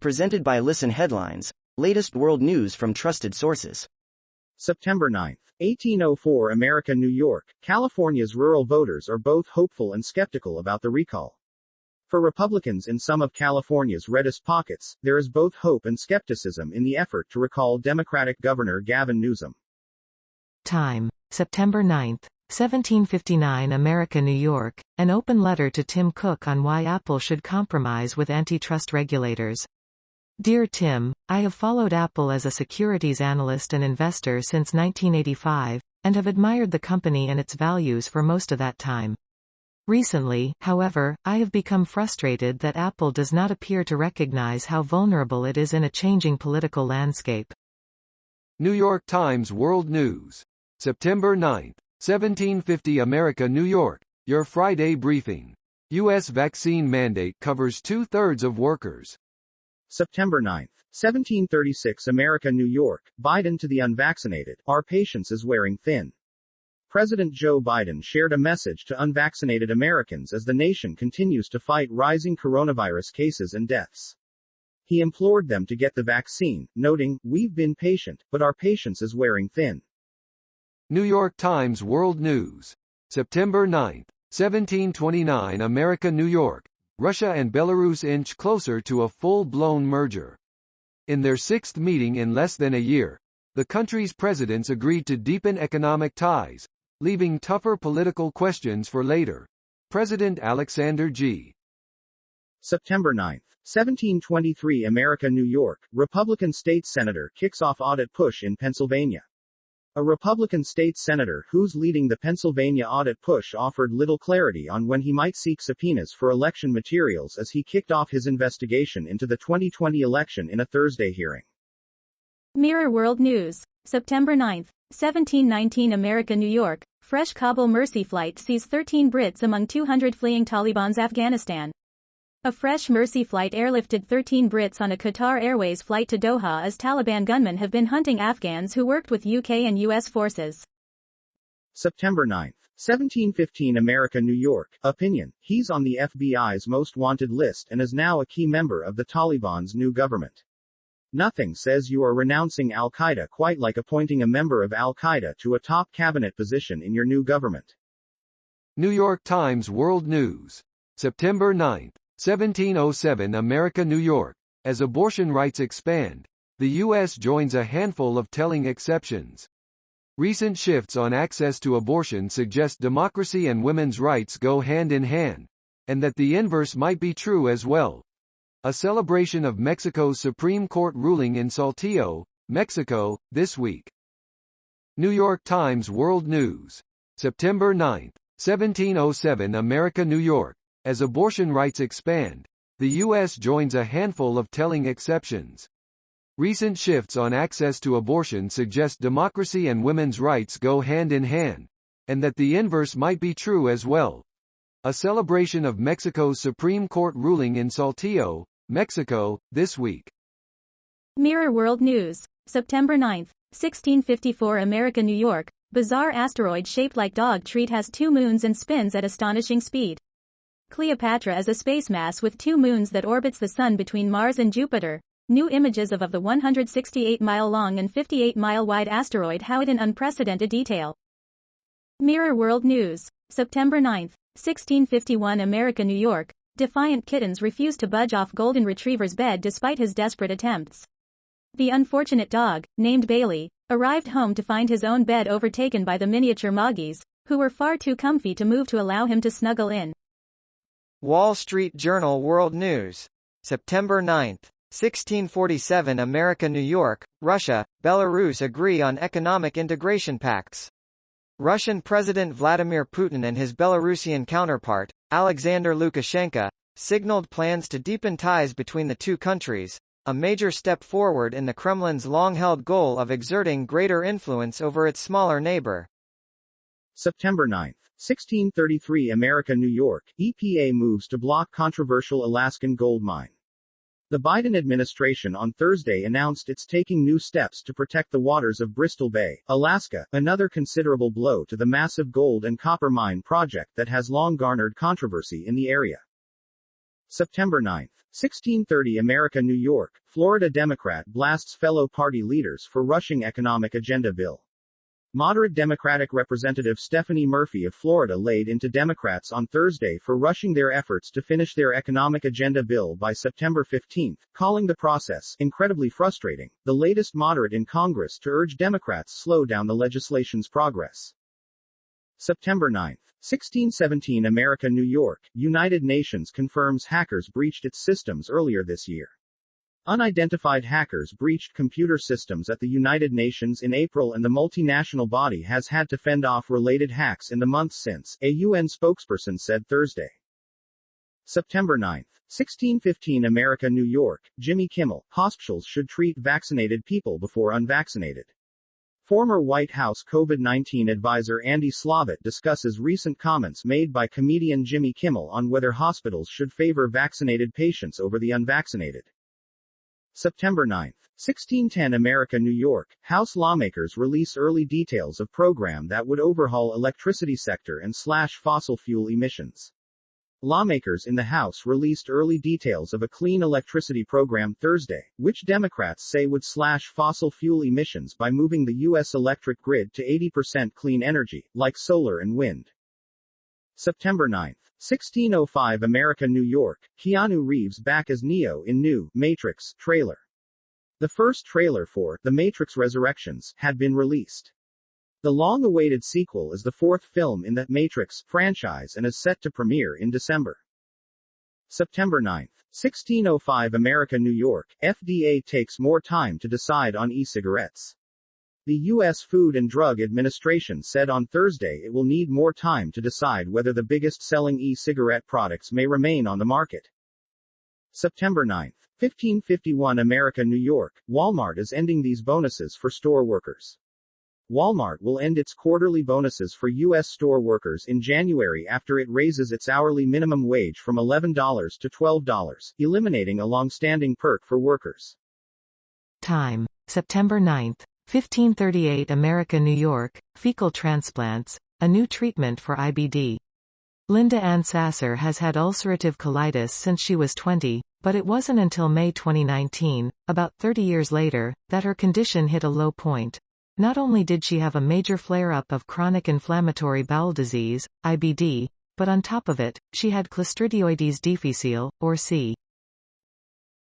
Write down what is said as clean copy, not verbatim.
Presented by Listen Headlines, latest world news from trusted sources. September 9, 1804 America, New York. California's rural voters are both hopeful and skeptical about the recall. For Republicans in some of California's reddest pockets, there is both hope and skepticism in the effort to recall Democratic Governor Gavin Newsom. Time: September 9, 1759 America, New York. An open letter to Tim Cook on why Apple should compromise with antitrust regulators. Dear Tim, I have followed Apple as a securities analyst and investor since 1985, and have admired the company and its values for most of that time. Recently, however, I have become frustrated that Apple does not appear to recognize how vulnerable it is in a changing political landscape. New York Times World News. September 9, 1750 America, New York. Your Friday briefing. U.S. vaccine mandate covers 2/3 of workers. September 9, 1736 America, New York. Biden to the unvaccinated. Our patience is wearing thin. President Joe Biden shared a message to unvaccinated Americans as the nation continues to fight rising coronavirus cases and deaths. He implored them to get the vaccine, noting, "We've been patient, but our patience is wearing thin." New York Times World News. September 9, 1729 America, New York. Russia and Belarus inch closer to a full-blown merger. In their sixth meeting in less than a year, the country's presidents agreed to deepen economic ties, leaving tougher political questions for later. President Alexander G. September 9, 1723 America, New York. Republican state senator kicks off audit push in Pennsylvania. A Republican state senator who's leading the Pennsylvania audit push offered little clarity on when he might seek subpoenas for election materials as he kicked off his investigation into the 2020 election in a Thursday hearing. Mirror World News. September 9, 1719 America, New York. Fresh Kabul Mercy flight sees 13 Brits among 200 fleeing Taliban's Afghanistan. A fresh Mercy flight airlifted 13 Brits on a Qatar Airways flight to Doha as Taliban gunmen have been hunting Afghans who worked with UK and US forces. September 9, 1715 America, New York. Opinion. He's on the FBI's most wanted list and is now a key member of the Taliban's new government. Nothing says you are renouncing Al-Qaeda quite like appointing a member of Al-Qaeda to a top cabinet position in your new government. New York Times World News. September 9, 1707 America, New York. As abortion rights expand, the U.S. joins a handful of telling exceptions. Recent shifts on access to abortion suggest democracy and women's rights go hand in hand, and that the inverse might be true as well. A celebration of Mexico's Supreme Court ruling in Saltillo, Mexico, this week. New York Times World News. September 9, 1707 America, New York. As abortion rights expand, the U.S. joins a handful of telling exceptions. Recent shifts on access to abortion suggest democracy and women's rights go hand in hand, and that the inverse might be true as well. A celebration of Mexico's Supreme Court ruling in Saltillo, Mexico, this week. Mirror World News. September 9, 1654 America, New York. Bizarre asteroid shaped like dog treat has 2 moons and spins at astonishing speed. Cleopatra is a space mass with 2 moons that orbits the Sun between Mars and Jupiter. New images of the 168-mile-long and 58-mile-wide asteroid how it in unprecedented detail. Mirror World News. September 9, 1651 America, New York. Defiant kittens refuse to budge off golden retriever's bed despite his desperate attempts. The unfortunate dog, named Bailey, arrived home to find his own bed overtaken by the miniature moggies, who were far too comfy to move to allow him to snuggle in. Wall Street Journal World News. September 9, 1647 America, New York. Russia, Belarus agree on economic integration pacts. Russian President Vladimir Putin and his Belarusian counterpart, Alexander Lukashenko, signaled plans to deepen ties between the two countries, a major step forward in the Kremlin's long-held goal of exerting greater influence over its smaller neighbor. September 9, 1633 America, New York. EPA moves to block controversial Alaskan gold mine. The Biden administration on Thursday announced it's taking new steps to protect the waters of Bristol Bay, Alaska, another considerable blow to the massive gold and copper mine project that has long garnered controversy in the area. September 9, 1630 America, New York, Florida Democrat blasts fellow party leaders for rushing economic agenda bill. Moderate Democratic Representative Stephanie Murphy of Florida laid into Democrats on Thursday for rushing their efforts to finish their economic agenda bill by September 15, calling the process incredibly frustrating, the latest moderate in Congress to urge Democrats slow down the legislation's progress. September 9, 1617 America, New York, United Nations confirms hackers breached its systems earlier this year. Unidentified hackers breached computer systems at the United Nations in April, and the multinational body has had to fend off related hacks in the months since, a UN spokesperson said Thursday. September 9, 1615 America, New York, Jimmy Kimmel, hospitals should treat vaccinated people before unvaccinated. Former White House COVID-19 advisor Andy Slavitt discusses recent comments made by comedian Jimmy Kimmel on whether hospitals should favor vaccinated patients over the unvaccinated. September 9, 1610 America, New York, House lawmakers release early details of program that would overhaul electricity sector and slash fossil fuel emissions. Lawmakers in the House released early details of a clean electricity program Thursday, which Democrats say would slash fossil fuel emissions by moving the U.S. electric grid to 80% clean energy, like solar and wind. September 9, 1605 America, New York, Keanu Reeves back as Neo in new Matrix trailer. The first trailer for The Matrix Resurrections had been released. The long-awaited sequel is the fourth film in the Matrix franchise and is set to premiere in December. September 9, 1605 America, New York, FDA takes more time to decide on e-cigarettes. The U.S. Food and Drug Administration said on Thursday it will need more time to decide whether the biggest-selling e-cigarette products may remain on the market. September 9, 1551 America, New York, Walmart is ending these bonuses for store workers. Walmart will end its quarterly bonuses for U.S. store workers in January after it raises its hourly minimum wage from $11 to $12, eliminating a long-standing perk for workers. Time: September 9, 1538 America, New York, fecal transplants, a new treatment for IBD. Linda Ann Sasser has had ulcerative colitis since she was 20, but it wasn't until May 2019, about 30 years later, that her condition hit a low point. Not only did she have a major flare-up of chronic inflammatory bowel disease, IBD, but on top of it, she had Clostridioides difficile, or C.